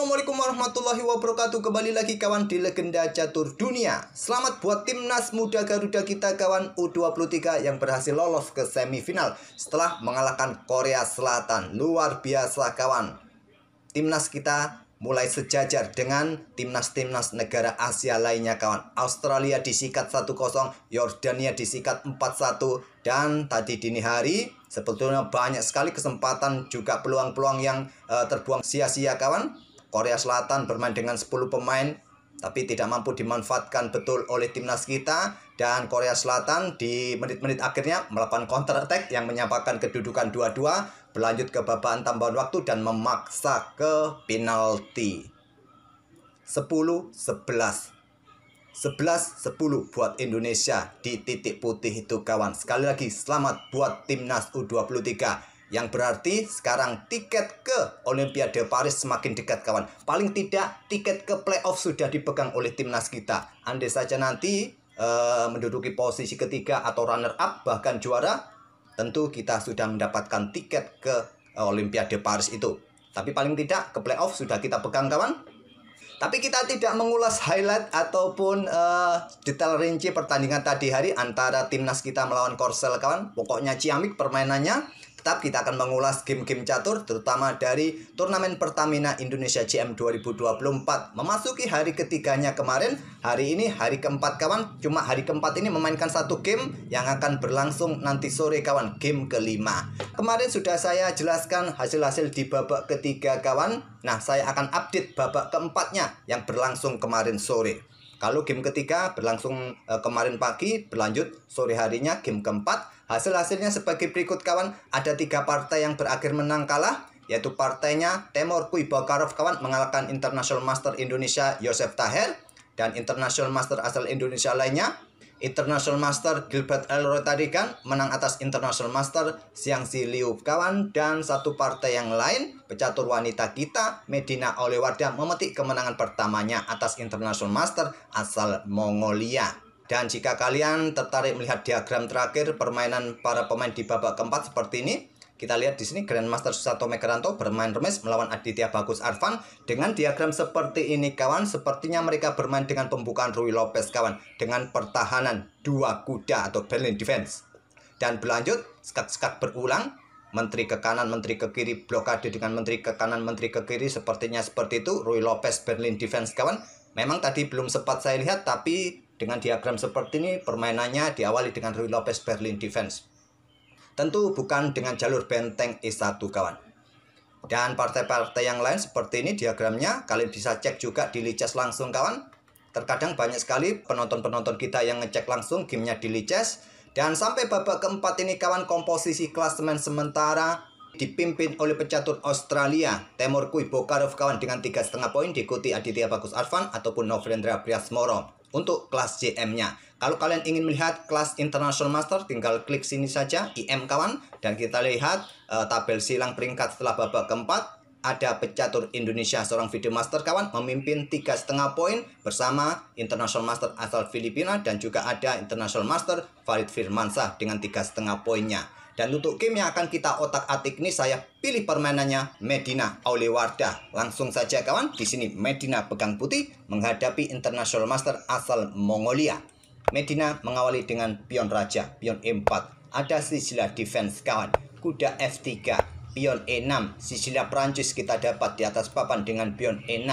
Assalamualaikum warahmatullahi wabarakatuh. Kembali lagi kawan di Legenda Catur Dunia. Selamat buat timnas muda Garuda kita kawan U23 yang berhasil lolos ke semifinal setelah mengalahkan Korea Selatan. Luar biasa kawan. Timnas kita mulai sejajar dengan timnas-timnas negara Asia lainnya kawan. Australia disikat 1-0, Yordania disikat 4-1, dan tadi dini hari sebetulnya banyak sekali kesempatan juga peluang-peluang yang terbuang sia-sia kawan. Korea Selatan bermain dengan 10 pemain tapi tidak mampu dimanfaatkan betul oleh timnas kita, dan Korea Selatan di menit-menit akhirnya melakukan counter attack yang menyamakan kedudukan 2-2, berlanjut ke babak tambahan waktu dan memaksa ke penalti. 10-11 11-10 buat Indonesia di titik putih itu kawan. Sekali lagi selamat buat timnas U23, yang berarti sekarang tiket ke Olimpiade Paris semakin dekat kawan. Paling tidak tiket ke playoff sudah dipegang oleh timnas kita. Andai saja nanti menduduki posisi ketiga atau runner up bahkan juara, tentu kita sudah mendapatkan tiket ke Olimpiade Paris itu. Tapi paling tidak ke playoff sudah kita pegang kawan. Tapi kita tidak mengulas highlight ataupun detail rinci pertandingan tadi hari antara timnas kita melawan Korsel kawan. Pokoknya ciamik permainannya. Tetap kita akan mengulas game-game catur terutama dari turnamen Pertamina Indonesia CM 2024. Memasuki hari ketiganya kemarin. Hari ini hari keempat kawan. Cuma hari keempat ini memainkan satu game yang akan berlangsung nanti sore kawan. Game kelima. Kemarin sudah saya jelaskan hasil-hasil di babak ketiga kawan. Nah, saya akan update babak keempatnya yang berlangsung kemarin sore. Kalau game ketiga berlangsung kemarin pagi, berlanjut sore harinya game keempat. Hasil-hasilnya sebagai berikut kawan. Ada 3 partai yang berakhir menang kalah, yaitu partainya Temur Kuibakarov kawan mengalahkan International Master Indonesia Yosef Taher, dan International Master asal Indonesia lainnya International Master Gilbert Elroy Tarigan menang atas International Master Xiangxi Liu kawan. Dan satu partai yang lain, pecatur wanita kita Medina Olewarda memetik kemenangan pertamanya atas International Master asal Mongolia. Dan jika kalian tertarik melihat diagram terakhir permainan para pemain di babak keempat seperti ini, kita lihat di sini Grandmaster Susato Mekeranto bermain remis melawan Aditya Bagus Arfan dengan diagram seperti ini kawan. Sepertinya mereka bermain dengan pembukaan Rui Lopez kawan, dengan pertahanan 2 kuda atau Berlin Defense. Dan berlanjut skak-skak berulang, menteri ke kanan, menteri ke kiri, blokade dengan menteri ke kanan, menteri ke kiri, sepertinya seperti itu Rui Lopez Berlin Defense kawan. Memang tadi belum sempat saya lihat, tapi dengan diagram seperti ini permainannya diawali dengan Rui Lopez Berlin Defense. Tentu bukan dengan jalur benteng E1 kawan. Dan partai-partai yang lain seperti ini diagramnya. Kalian bisa cek juga di Lichess langsung kawan. Terkadang banyak sekali penonton-penonton kita yang ngecek langsung gamenya di Lichess. Dan sampai babak keempat ini kawan, komposisi klasemen sementara dipimpin oleh pecatur Australia Temur Kuibakarov kawan dengan 3,5 poin, diikuti Aditya Bagus Arfan ataupun Novrendra Priasmoro untuk kelas JM-nya. Kalau kalian ingin melihat kelas International Master, tinggal klik sini saja IM kawan, dan kita lihat tabel silang peringkat setelah babak keempat. Ada pecatur Indonesia seorang video master kawan memimpin 3,5 poin bersama International Master asal Filipina, dan juga ada International Master Farid Firmansyah dengan 3,5 poinnya. Dan untuk game yang akan kita otak-atik ini, saya pilih permainannya Medina Olewarda. Langsung saja kawan, di sini Medina pegang putih menghadapi International Master asal Mongolia. Medina mengawali dengan pion raja, pion E4. Ada Sicilia Defense kawan, kuda F3, pion E6. Sicilia Prancis kita dapat di atas papan dengan pion E6.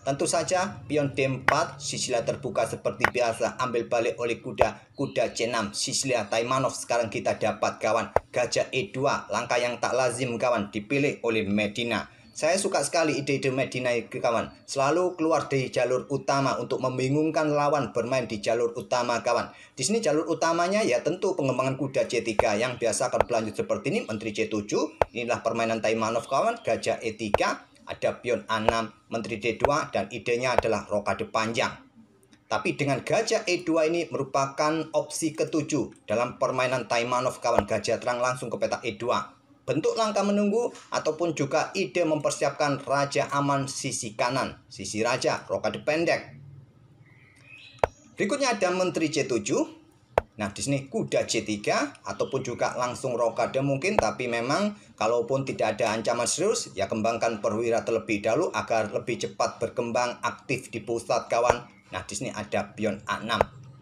Tentu saja pion D4, Sicilia terbuka seperti biasa, ambil balik oleh kuda C6, Sicilia Taimanov sekarang kita dapat kawan. Gajah E2, langkah yang tak lazim kawan, dipilih oleh Medina. Saya suka sekali ide-ide Medina kawan, selalu keluar dari jalur utama untuk membingungkan lawan bermain di jalur utama kawan. Di sini jalur utamanya ya tentu pengembangan kuda C3 yang biasa akan berlanjut seperti ini, menteri C7. Inilah permainan Taimanov kawan, gajah E3. Ada pion A6, menteri D2, dan idenya adalah rokade panjang. Tapi dengan gajah E2 ini merupakan opsi ketujuh dalam permainan Taimanov kawan. Gajah terang langsung ke petak E2. Bentuk langkah menunggu ataupun juga ide mempersiapkan raja aman sisi kanan. Sisi raja, rokade pendek. Berikutnya ada menteri C7. Nah, di sini kuda C3 ataupun juga langsung rokade mungkin, tapi memang kalaupun tidak ada ancaman serius, ya kembangkan perwira terlebih dahulu agar lebih cepat berkembang aktif di pusat kawan. Nah, di sini ada pion A6.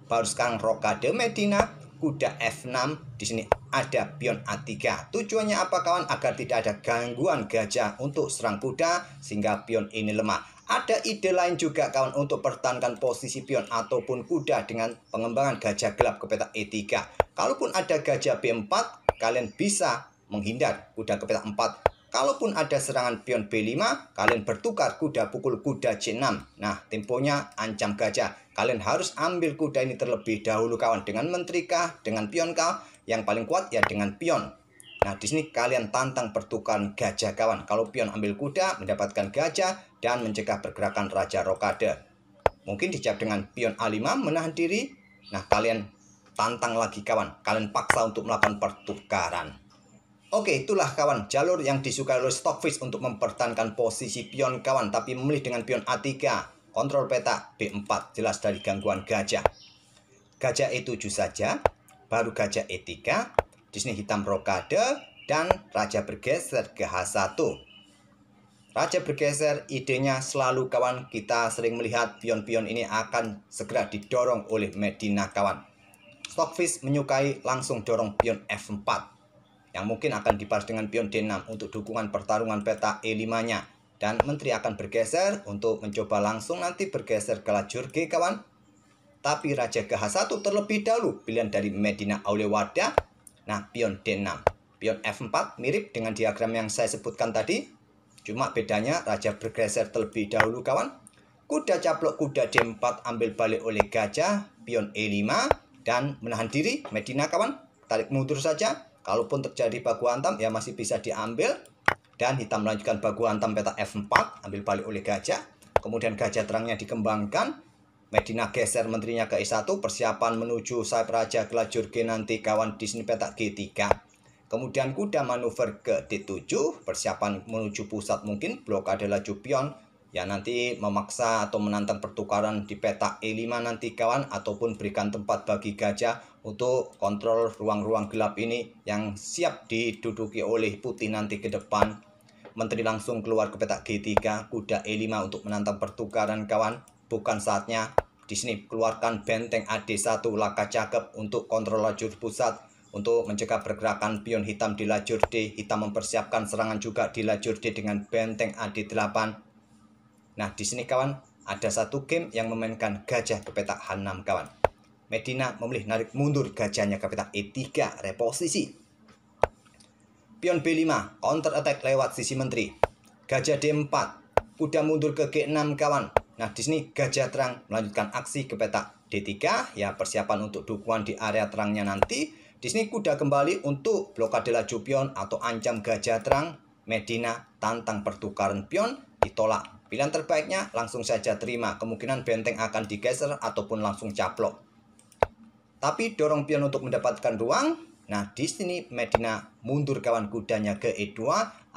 Baru sekarang rokade Medina, kuda F6, di sini ada pion A3. Tujuannya apa kawan? Agar tidak ada gangguan gajah untuk serang kuda sehingga pion ini lemah. Ada ide lain juga kawan untuk pertahankan posisi pion ataupun kuda dengan pengembangan gajah gelap ke petak E3. Kalaupun ada gajah B4, kalian bisa menghindar kuda ke petak 4. Kalaupun ada serangan pion B5, kalian bertukar kuda pukul kuda C6. Nah, temponya ancam gajah. Kalian harus ambil kuda ini terlebih dahulu kawan. Dengan menteri kah, dengan pion kah? Yang paling kuat ya dengan pion. Nah, di sini kalian tantang pertukaran gajah kawan. Kalau pion ambil kuda, mendapatkan gajah dan mencegah pergerakan raja rokade. Mungkin dijawab dengan pion A5 menahan diri. Nah, kalian tantang lagi kawan. Kalian paksa untuk melakukan pertukaran. Oke, itulah kawan jalur yang disukai oleh Stockfish untuk mempertahankan posisi pion kawan. Tapi memilih dengan pion A3. Kontrol petak B4. Jelas dari gangguan gajah. Gajah E7 saja. Baru gajah E3. Di sini hitam rokade dan raja bergeser ke H1. Raja bergeser, idenya selalu kawan, kita sering melihat pion-pion ini akan segera didorong oleh Medina kawan. Stockfish menyukai langsung dorong pion F4 yang mungkin akan dibalas dengan pion D6 untuk dukungan pertarungan peta E5-nya. Dan menteri akan bergeser untuk mencoba langsung nanti bergeser ke lajur G kawan. Tapi raja ke H1 terlebih dahulu, pilihan dari Medina Aulewada. Nah, pion D6, pion F4 mirip dengan diagram yang saya sebutkan tadi. Cuma bedanya raja bergeser terlebih dahulu kawan. Kuda caplok kuda D4 ambil balik oleh gajah, pion E5 dan menahan diri Medina kawan. Tarik mundur saja. Kalaupun terjadi baku hantam ya masih bisa diambil. Dan hitam melanjutkan baku hantam peta F4 ambil balik oleh gajah. Kemudian gajah terangnya dikembangkan. Medina geser menterinya ke E1, persiapan menuju sayap raja ke lajur G nanti kawan. Di sini petak G3. Kemudian kuda manuver ke D7, persiapan menuju pusat mungkin blokade laju pion. Ya nanti memaksa atau menantang pertukaran di petak E5 nanti kawan, ataupun berikan tempat bagi gajah untuk kontrol ruang-ruang gelap ini yang siap diduduki oleh putih nanti ke depan. Menteri langsung keluar ke petak G3, kuda E5 untuk menantang pertukaran kawan. Bukan saatnya. Di sini keluarkan benteng AD1 laka cakep untuk kontrol lajur pusat. Untuk mencegah pergerakan pion hitam di lajur D. Hitam mempersiapkan serangan juga di lajur D dengan benteng AD8. Nah, di sini kawan, ada satu game yang memainkan gajah ke petak H6 kawan. Medina memilih narik mundur gajahnya ke petak E3, reposisi. Pion B5, counter attack lewat sisi menteri. Gajah D4, kuda mundur ke G6 kawan. Nah, di sini gajah terang melanjutkan aksi ke petak D3, ya persiapan untuk dukungan di area terangnya nanti. Di sini kuda kembali untuk blokade laju pion atau ancam gajah terang. Medina tantang pertukaran pion, ditolak. Pilihan terbaiknya langsung saja terima. Kemungkinan benteng akan digeser ataupun langsung caplok. Tapi dorong pion untuk mendapatkan ruang. Nah, di sini Medina mundur kawan kudanya ke E2.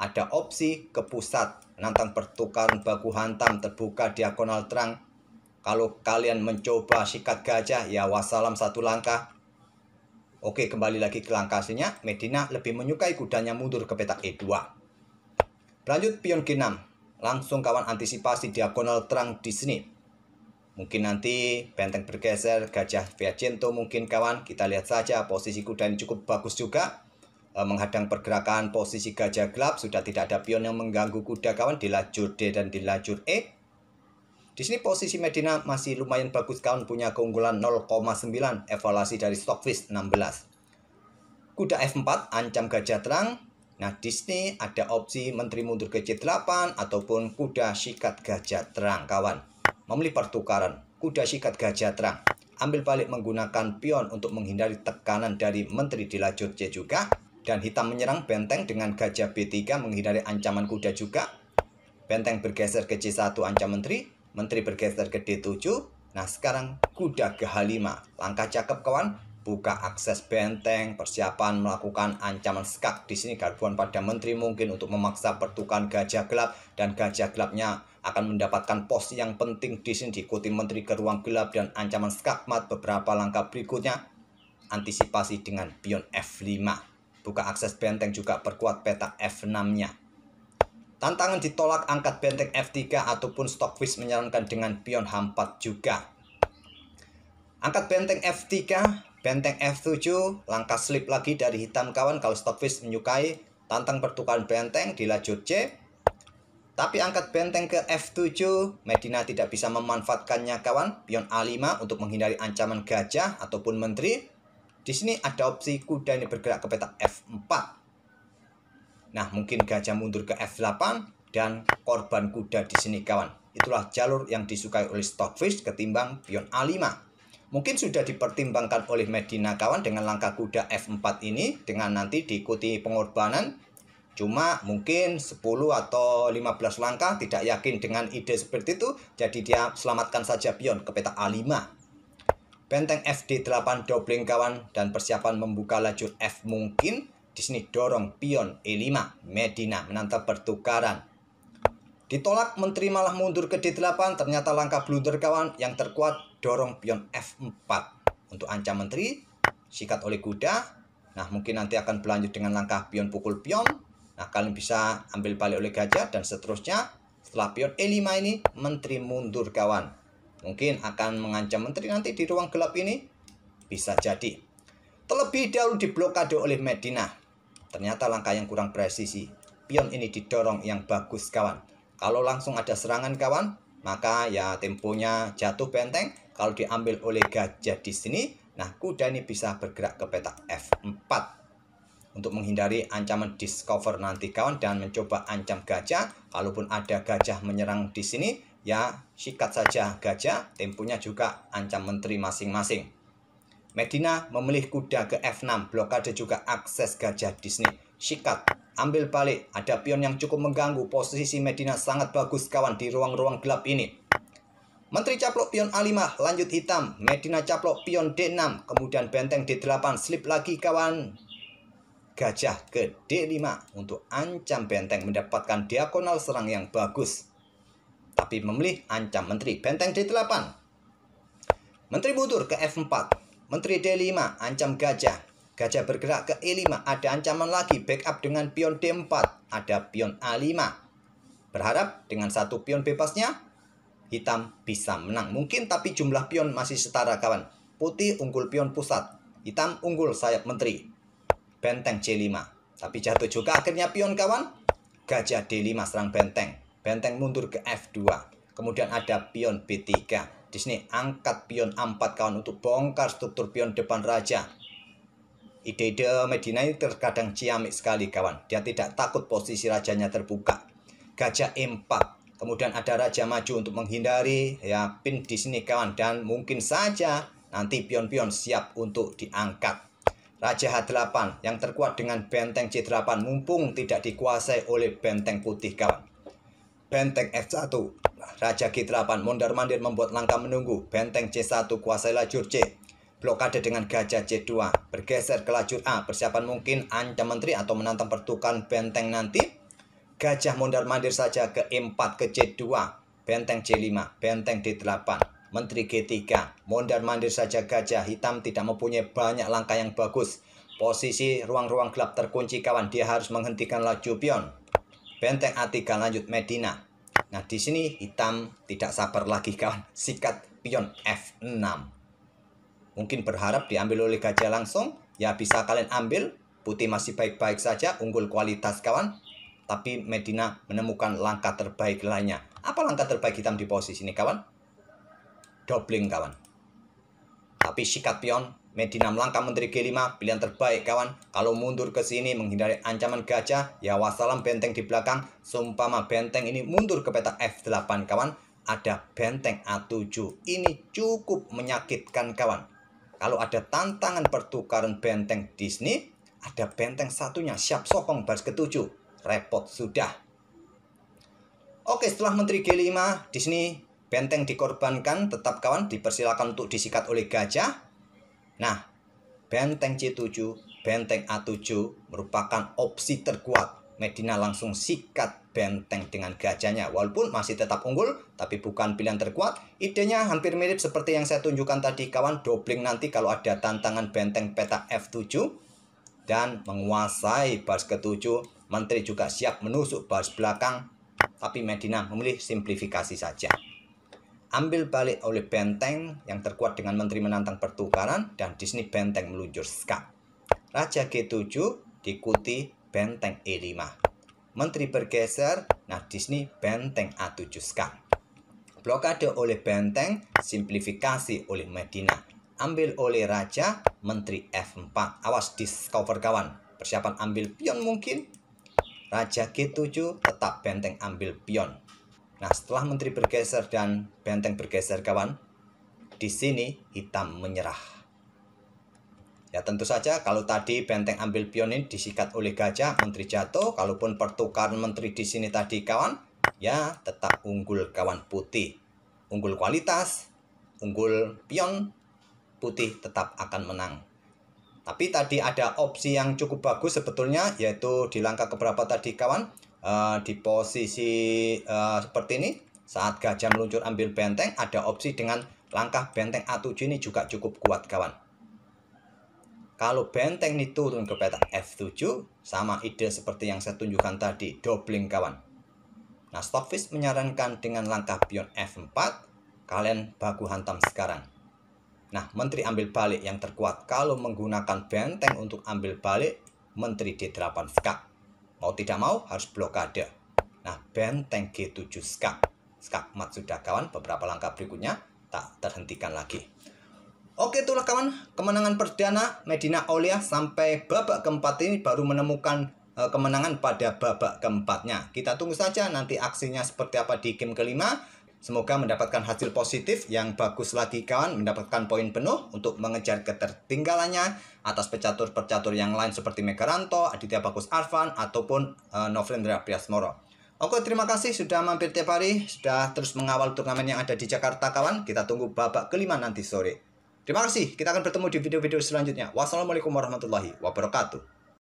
Ada opsi ke pusat. Menantang pertukaran baku hantam terbuka diagonal terang. Kalau kalian mencoba sikat gajah, ya wassalam satu langkah. Oke, kembali lagi ke langkah aslinya. Medina lebih menyukai kudanya mundur ke petak E2. Lanjut pion G6. Langsung kawan antisipasi diagonal terang di sini. Mungkin nanti benteng bergeser, gajah Viacento mungkin kawan. Kita lihat saja posisi kuda ini cukup bagus juga. Menghadang pergerakan posisi gajah gelap. Sudah tidak ada pion yang mengganggu kuda kawan di lajur D dan di lajur E. Di sini posisi Medina masih lumayan bagus kawan. Punya keunggulan 0,9. Evaluasi dari Stockfish 16. Kuda F4 ancam gajah terang. Nah, di sini ada opsi menteri mundur ke C8 ataupun kuda sikat gajah terang kawan. Memilih pertukaran kuda sikat gajah terang. Ambil balik menggunakan pion untuk menghindari tekanan dari menteri di lajur C juga. Dan hitam menyerang benteng dengan gajah B3 menghindari ancaman kuda juga. Benteng bergeser ke C1 ancam menteri. Menteri bergeser ke D7. Nah, sekarang kuda ke H5. Langkah cakep kawan. Buka akses benteng, persiapan melakukan ancaman skak. Di sini garbuan pada menteri mungkin untuk memaksa pertukaran gajah gelap, dan gajah gelapnya akan mendapatkan pos yang penting di sini, diikuti menteri ke ruang gelap dan ancaman skakmat beberapa langkah berikutnya. antisipasi dengan pion F5. Buka akses benteng juga perkuat peta F6-nya. Tantangan ditolak angkat benteng F3 ataupun Stockfish menyarankan dengan pion H4 juga. Angkat benteng F3, benteng F7, langkah slip lagi dari hitam kawan kalau Stockfish menyukai. Tantang pertukaran benteng di lajur C. Tapi angkat benteng ke F7, Medina tidak bisa memanfaatkannya kawan. Pion A5 untuk menghindari ancaman gajah ataupun menteri. Di sini ada opsi kuda ini bergerak ke peta F4. Nah, mungkin gajah mundur ke F8 dan korban kuda di sini kawan. Itulah jalur yang disukai oleh Stockfish ketimbang pion A5. Mungkin sudah dipertimbangkan oleh Medina kawan dengan langkah kuda F4 ini dengan nanti diikuti pengorbanan. Cuma mungkin 10 atau 15 langkah tidak yakin dengan ide seperti itu. Jadi dia selamatkan saja pion ke peta A5. Benteng FD8 dobling kawan dan persiapan membuka lajur F mungkin. Di sini dorong pion E5. Medina menantang pertukaran. Ditolak menteri malah mundur ke D8. Ternyata langkah blunder kawan yang terkuat dorong pion F4. Untuk ancam menteri sikat oleh kuda. Nah mungkin nanti akan berlanjut dengan langkah pion pukul pion. Nah, kalian bisa ambil balik oleh gajah dan seterusnya. Setelah pion E5 ini, menteri mundur kawan. Mungkin akan mengancam menteri nanti di ruang gelap ini. Bisa jadi. Terlebih dahulu diblokade oleh Medina. Ternyata langkah yang kurang presisi. Pion ini didorong yang bagus kawan. Kalau langsung ada serangan kawan, maka ya temponya jatuh benteng. Kalau diambil oleh gajah di sini, nah kuda ini bisa bergerak ke peta F4. Untuk menghindari ancaman discover nanti kawan dan mencoba ancam gajah. Kalaupun ada gajah menyerang di sini, ya sikat saja gajah. Temponya juga ancam menteri masing-masing. Medina memilih kuda ke F6. Blokade juga akses gajah di sini. Sikat, ambil balik. Ada pion yang cukup mengganggu. Posisi Medina sangat bagus kawan di ruang-ruang gelap ini. Menteri caplok pion A5, lanjut hitam. Medina caplok pion D6. Kemudian benteng D8, slip lagi kawan. Gajah ke D5 untuk ancam benteng mendapatkan diagonal serang yang bagus. Tapi memilih ancam menteri benteng D8. Menteri mundur ke F4. Menteri D5 ancam gajah. Gajah bergerak ke E5. Ada ancaman lagi backup dengan pion D4. Ada pion A5. Berharap dengan satu pion bebasnya hitam bisa menang. Mungkin tapi jumlah pion masih setara kawan. Putih unggul pion pusat. Hitam unggul sayap menteri. Benteng C5. Tapi jatuh juga akhirnya pion kawan. Gajah D5 serang benteng. Benteng mundur ke F2. Kemudian ada pion B3. Di sini angkat pion A4 kawan untuk bongkar struktur pion depan raja. Ide-ide Medina ini terkadang ciamik sekali kawan. Dia tidak takut posisi rajanya terbuka. Gajah E4. Kemudian ada raja maju untuk menghindari ya pin di sini kawan. Dan mungkin saja nanti pion-pion siap untuk diangkat. Raja H8 yang terkuat dengan benteng C8 mumpung tidak dikuasai oleh benteng putih kawan. Benteng F1, Raja G8 mondar-mandir membuat langkah menunggu. Benteng C1 kuasai lajur C. Blokade dengan gajah C2. Bergeser ke lajur A. Persiapan mungkin ancam menteri atau menantang pertukaran benteng nanti. Gajah mondar-mandir saja ke E4 ke C2. Benteng C5. Benteng D8. Menteri G3, mondar-mandir saja gajah. Hitam tidak mempunyai banyak langkah yang bagus. Posisi ruang-ruang gelap terkunci kawan. Dia harus menghentikan laju pion. Benteng A3 lanjut Medina. Nah di sini hitam tidak sabar lagi kawan. Sikat pion F6. Mungkin berharap diambil oleh gajah langsung. Ya bisa kalian ambil. Putih masih baik-baik saja. Unggul kualitas kawan. Tapi Medina menemukan langkah terbaik lainnya. Apa langkah terbaik hitam di posisi ini kawan? Dobling kawan. Tapi sikat pion. Medina melangkah menteri G5. Pilihan terbaik kawan. Kalau mundur ke sini menghindari ancaman gajah. Ya wassalam benteng di belakang. Seumpama benteng ini mundur ke peta F8 kawan. Ada benteng A7. Ini cukup menyakitkan kawan. Kalau ada tantangan pertukaran benteng di sini. Ada benteng satunya siap sokong baris ke-7. Repot sudah. Oke setelah menteri G5 di sini. Benteng dikorbankan tetap kawan dipersilakan untuk disikat oleh gajah. Nah, benteng C7, benteng A7 merupakan opsi terkuat. Medina langsung sikat benteng dengan gajahnya. Walaupun masih tetap unggul, tapi bukan pilihan terkuat. Idenya hampir mirip seperti yang saya tunjukkan tadi kawan. Doubling nanti kalau ada tantangan benteng petak F7. Dan menguasai baris ke-7. Menteri juga siap menusuk baris belakang. Tapi Medina memilih simplifikasi saja. Ambil balik oleh benteng yang terkuat dengan menteri menantang pertukaran. Dan di sini benteng meluncur skak. Raja G7 diikuti benteng E5. Menteri bergeser, nah di sini benteng A7 skak. Blokade oleh benteng, simplifikasi oleh Medina. Ambil oleh raja, menteri F4. Awas discover kawan. Persiapan ambil pion mungkin. Raja G7 tetap benteng ambil pion. Nah, setelah menteri bergeser dan benteng bergeser kawan, di sini hitam menyerah. Ya tentu saja kalau tadi benteng ambil pion ini disikat oleh gajah, menteri jatuh. Kalaupun pertukaran menteri di sini tadi kawan, ya tetap unggul kawan putih. Unggul kualitas, unggul pion, putih tetap akan menang. Tapi tadi ada opsi yang cukup bagus sebetulnya, yaitu di langkah keberapa tadi kawan, di posisi seperti ini. Saat gajah meluncur ambil benteng, ada opsi dengan langkah benteng A7 ini juga cukup kuat kawan. Kalau benteng ini turun ke petak F7, sama ide seperti yang saya tunjukkan tadi, doubling kawan. Nah, Stockfish menyarankan dengan langkah pion F4, kalian baku hantam sekarang. Nah, menteri ambil balik yang terkuat. Kalau menggunakan benteng untuk ambil balik, menteri D8 skak. Mau tidak mau harus blokade. Nah, benteng G7 skak. Skak mat sudah kawan, beberapa langkah berikutnya tak terhentikan lagi. Oke, itulah kawan, kemenangan perdana Medina Aulia. Sampai babak keempat ini baru menemukan kemenangan pada babak keempatnya. Kita tunggu saja nanti aksinya seperti apa di game kelima. Semoga mendapatkan hasil positif yang bagus lagi kawan, mendapatkan poin penuh untuk mengejar ketertinggalannya atas pecatur-pecatur yang lain seperti Megaranto, Aditya Bagus Arfan, ataupun Novendra Priasmoro. Oke, terima kasih sudah mampir tiap hari, sudah terus mengawal turnamen yang ada di Jakarta kawan. Kita tunggu babak kelima nanti sore. Terima kasih, kita akan bertemu di video-video selanjutnya. Wassalamualaikum warahmatullahi wabarakatuh.